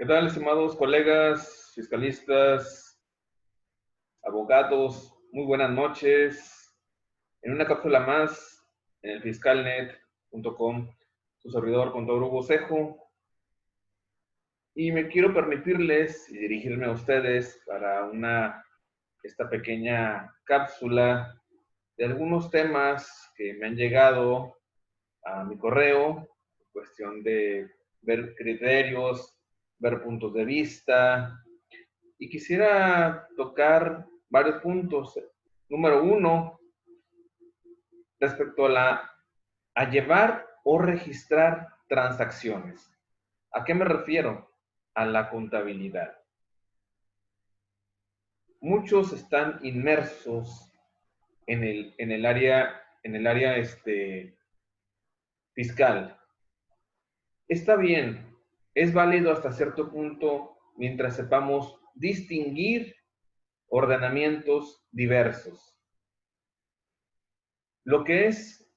¿Qué tal, estimados colegas, fiscalistas, abogados? Muy buenas noches. En una cápsula más en el fiscalnet.com, su servidor, contador Hugo Cejo. Y me quiero permitirles y dirigirme a ustedes para esta pequeña cápsula de algunos temas que me han llegado a mi correo, cuestión de ver criterios, ver puntos de vista. Y quisiera tocar varios puntos. Número uno, respecto a llevar o registrar transacciones. ¿A qué me refiero? A la contabilidad. Muchos están inmersos en el área fiscal. Está bien, es válido hasta cierto punto mientras sepamos distinguir ordenamientos diversos. Lo que es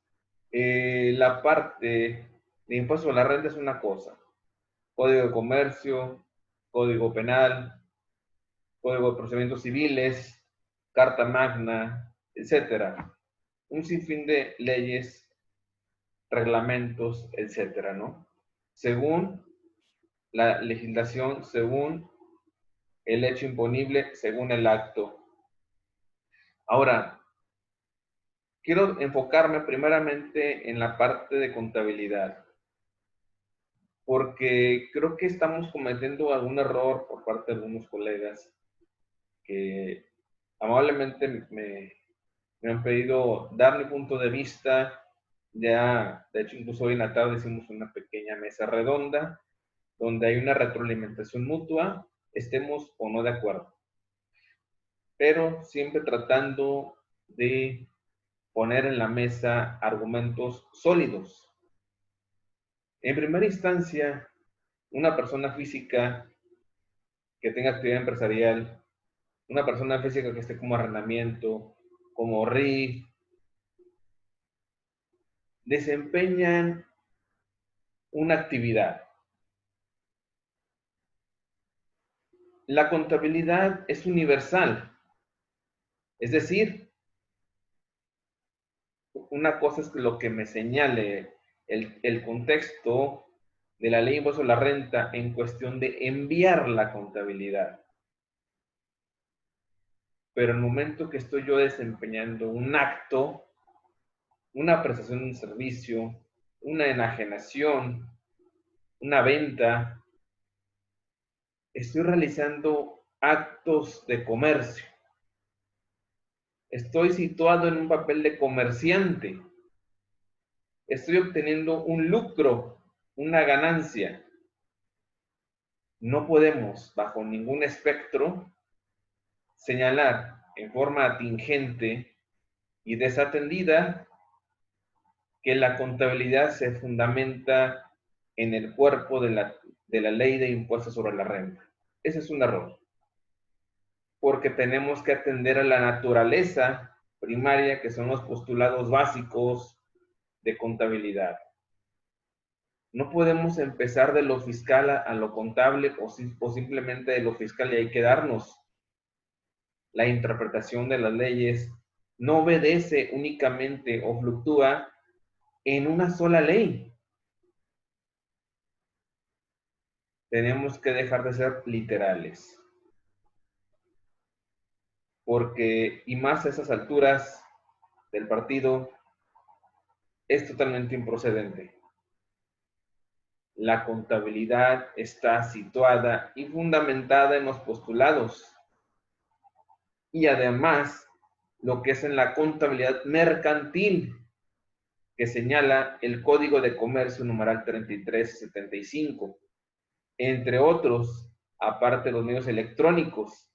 la parte de impuesto a la renta es una cosa. Código de comercio, código penal, código de procedimientos civiles, carta magna, etcétera. Un sinfín de leyes, reglamentos, etcétera, ¿no? Según la legislación, según el hecho imponible, según el acto. Ahora, quiero enfocarme primeramente en la parte de contabilidad, porque creo que estamos cometiendo algún error por parte de algunos colegas que amablemente me han pedido dar mi punto de vista. Ya, de hecho, incluso hoy en la tarde hicimos una pequeña mesa redonda donde hay una retroalimentación mutua, estemos o no de acuerdo, pero siempre tratando de poner en la mesa argumentos sólidos. En primera instancia, una persona física que tenga actividad empresarial, una persona física que esté como arrendamiento, como RIF, desempeñan una actividad. La contabilidad es universal, es decir, una cosa es lo que me señale el contexto de la ley de impuesto a la renta en cuestión de enviar la contabilidad. Pero en el momento que estoy yo desempeñando un acto, una prestación de un servicio, una enajenación, una venta, estoy realizando actos de comercio. Estoy situado en un papel de comerciante. Estoy obteniendo un lucro, una ganancia. No podemos, bajo ningún espectro, señalar en forma atingente y desatendida que la contabilidad se fundamenta en el cuerpo de la ley de impuestos sobre la renta. Ese es un error, porque tenemos que atender a la naturaleza primaria, que son los postulados básicos de contabilidad. No podemos empezar de lo fiscal a lo contable o simplemente de lo fiscal y ahí quedarnos. La interpretación de las leyes no obedece únicamente o fluctúa en una sola ley. Tenemos que dejar de ser literales. Porque, y más a esas alturas del partido, es totalmente improcedente. La contabilidad está situada y fundamentada en los postulados. Y además, lo que es en la contabilidad mercantil, que señala el Código de Comercio numeral 3375, entre otros, aparte de los medios electrónicos.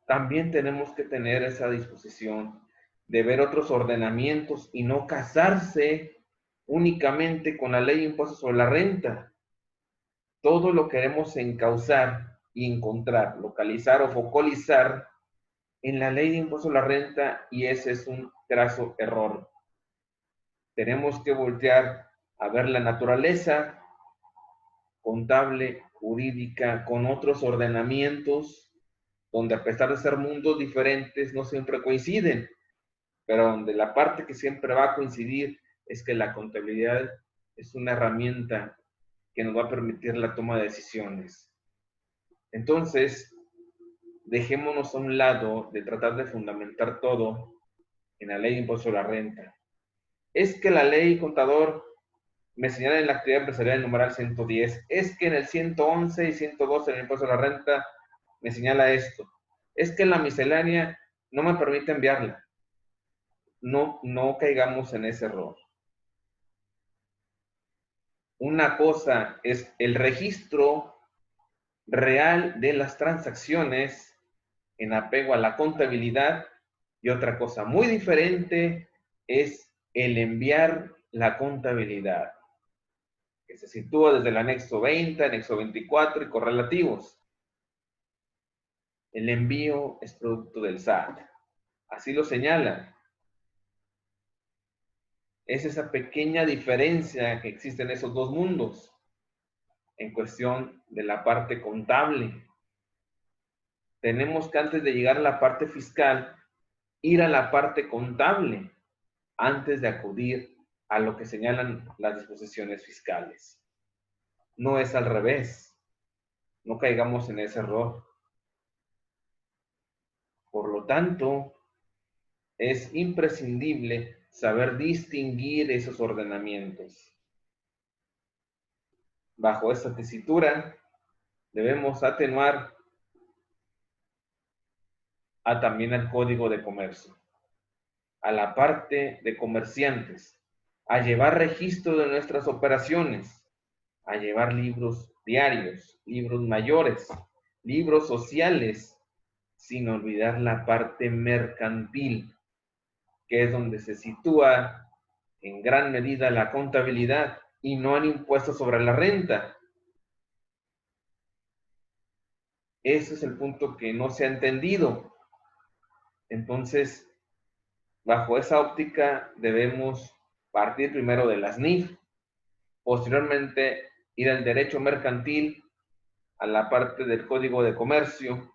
También tenemos que tener esa disposición de ver otros ordenamientos y no casarse únicamente con la ley de impuestos sobre la renta. Todo lo queremos encauzar y encontrar, localizar o focalizar en la ley de impuestos sobre la renta, y ese es un graso error. Tenemos que voltear a ver la naturaleza contable, jurídica, con otros ordenamientos, donde a pesar de ser mundos diferentes, no siempre coinciden, pero donde la parte que siempre va a coincidir es que la contabilidad es una herramienta que nos va a permitir la toma de decisiones. Entonces, dejémonos a un lado de tratar de fundamentar todo en la ley de impuesto a la renta. Es que la ley contador me señala en la actividad empresarial el numeral 110, es que en el 111 y 112 del impuesto a la renta me señala esto, es que en la miscelánea no me permite enviarla. No caigamos en ese error. Una cosa es el registro real de las transacciones en apego a la contabilidad y otra cosa muy diferente es el enviar la contabilidad, que se sitúa desde el anexo 20, anexo 24 y correlativos. El envío es producto del SAT. Así lo señala. Es esa pequeña diferencia que existe en esos dos mundos en cuestión de la parte contable. Tenemos que antes de llegar a la parte fiscal, ir a la parte contable antes de acudir a lo que señalan las disposiciones fiscales. No es al revés. No caigamos en ese error. Por lo tanto, es imprescindible saber distinguir esos ordenamientos. Bajo esta tesitura, debemos atenuar también al Código de Comercio, a la parte de comerciantes, a llevar registro de nuestras operaciones, a llevar libros diarios, libros mayores, libros sociales, sin olvidar la parte mercantil, que es donde se sitúa en gran medida la contabilidad y no el impuesto sobre la renta. Ese es el punto que no se ha entendido. Entonces, bajo esa óptica debemos partir primero de las NIF, posteriormente ir al derecho mercantil, a la parte del Código de Comercio.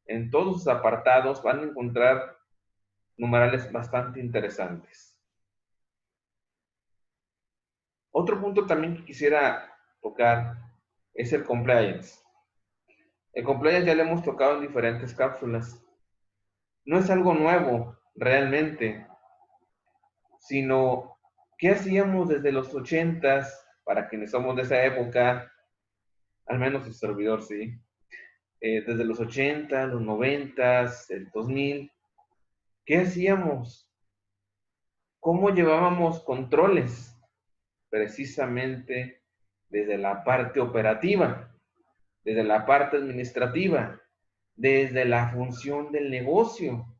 En todos sus apartados van a encontrar numerales bastante interesantes. Otro punto también que quisiera tocar es el compliance. El compliance ya lo hemos tocado en diferentes cápsulas. No es algo nuevo realmente, sino ¿qué hacíamos desde los 80s, para quienes somos de esa época? Al menos el servidor, sí. Desde los 80, los 90s, el 2000, ¿qué hacíamos? ¿Cómo llevábamos controles? Precisamente desde la parte operativa, desde la parte administrativa, desde la función del negocio,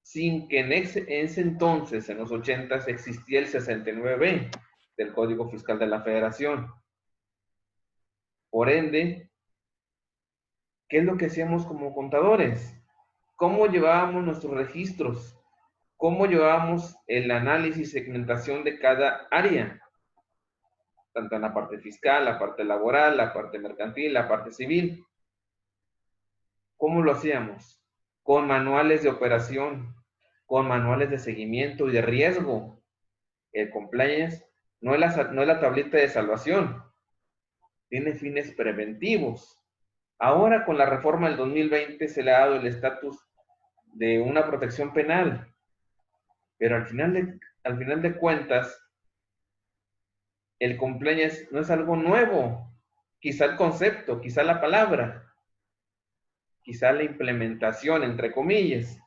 sin que en ese entonces, en los 80s, existía el 69B del Código Fiscal de la Federación. Por ende, ¿qué es lo que hacíamos como contadores? ¿Cómo llevábamos nuestros registros? ¿Cómo llevábamos el análisis y segmentación de cada área? Tanto en la parte fiscal, la parte laboral, la parte mercantil, la parte civil. ¿Cómo lo hacíamos? Con manuales de operación, con manuales de seguimiento y de riesgo. El compliance no es la tablita de salvación, tiene fines preventivos. Ahora con la reforma del 2020 se le ha dado el estatus de una protección penal, pero al final de cuentas, el compliance no es algo nuevo. Quizá el concepto, quizá la palabra, quizá la implementación, entre comillas.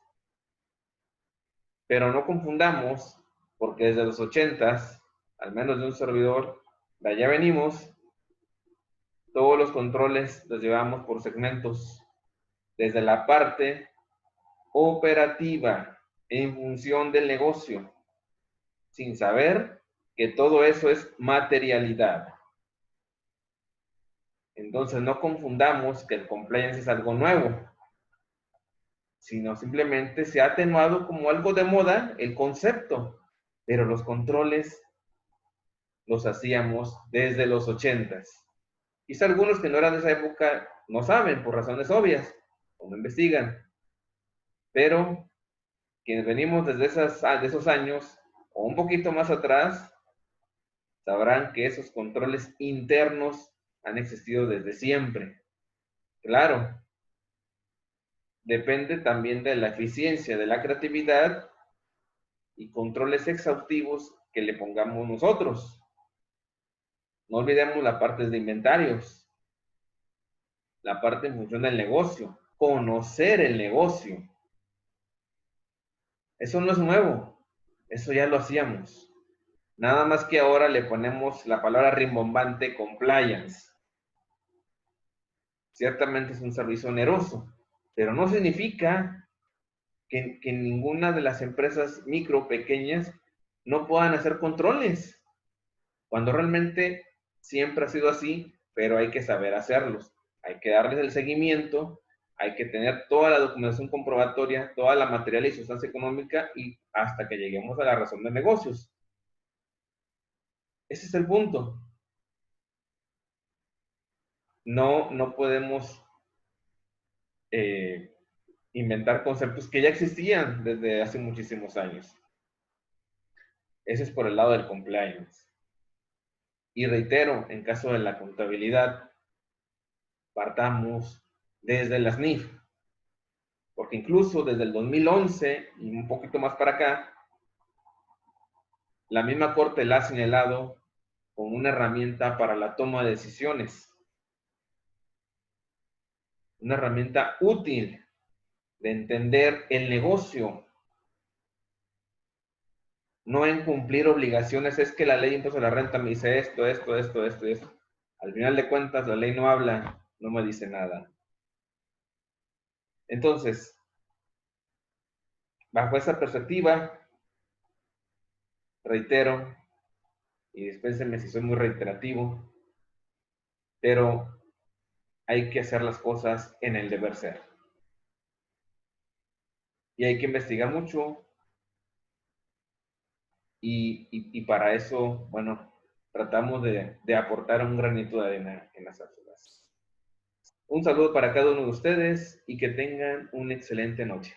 Pero no confundamos, porque desde los 80s, al menos de un servidor, de allá venimos, todos los controles los llevamos por segmentos, desde la parte operativa, en función del negocio, sin saber que todo eso es materialidad. Entonces no confundamos que el compliance es algo nuevo, sino simplemente se ha atenuado como algo de moda el concepto, pero los controles los hacíamos desde los 80s. Quizá algunos que no eran de esa época no saben por razones obvias o no investigan, pero quienes venimos desde de esos años o un poquito más atrás, sabrán que esos controles internos han existido desde siempre. Claro, depende también de la eficiencia, de la creatividad y controles exhaustivos que le pongamos nosotros. No olvidemos la parte de inventarios, la parte en función del negocio, conocer el negocio. Eso no es nuevo, eso ya lo hacíamos. Nada más que ahora le ponemos la palabra rimbombante compliance. Ciertamente es un servicio oneroso, pero no significa que ninguna de las empresas micro, pequeñas, no puedan hacer controles, cuando realmente siempre ha sido así, pero hay que saber hacerlos. Hay que darles el seguimiento, hay que tener toda la documentación comprobatoria, toda la material y sustancia económica y hasta que lleguemos a la razón de negocios. Ese es el punto. No podemos inventar conceptos que ya existían desde hace muchísimos años. Ese es por el lado del compliance. Y reitero, en caso de la contabilidad, partamos desde las NIF, porque incluso desde el 2011 y un poquito más para acá, la misma Corte la ha señalado como una herramienta para la toma de decisiones, una herramienta útil de entender el negocio, no en cumplir obligaciones. Es que la ley de impuesto a la renta me dice esto, esto, esto, esto, esto. Al final de cuentas, la ley no habla, no me dice nada. Entonces, bajo esa perspectiva, reitero, y dispénsenme si soy muy reiterativo, pero hay que hacer las cosas en el deber ser. Y hay que investigar mucho, y para eso, bueno, tratamos de aportar un granito de arena en las cápsulas. Un saludo para cada uno de ustedes y que tengan una excelente noche.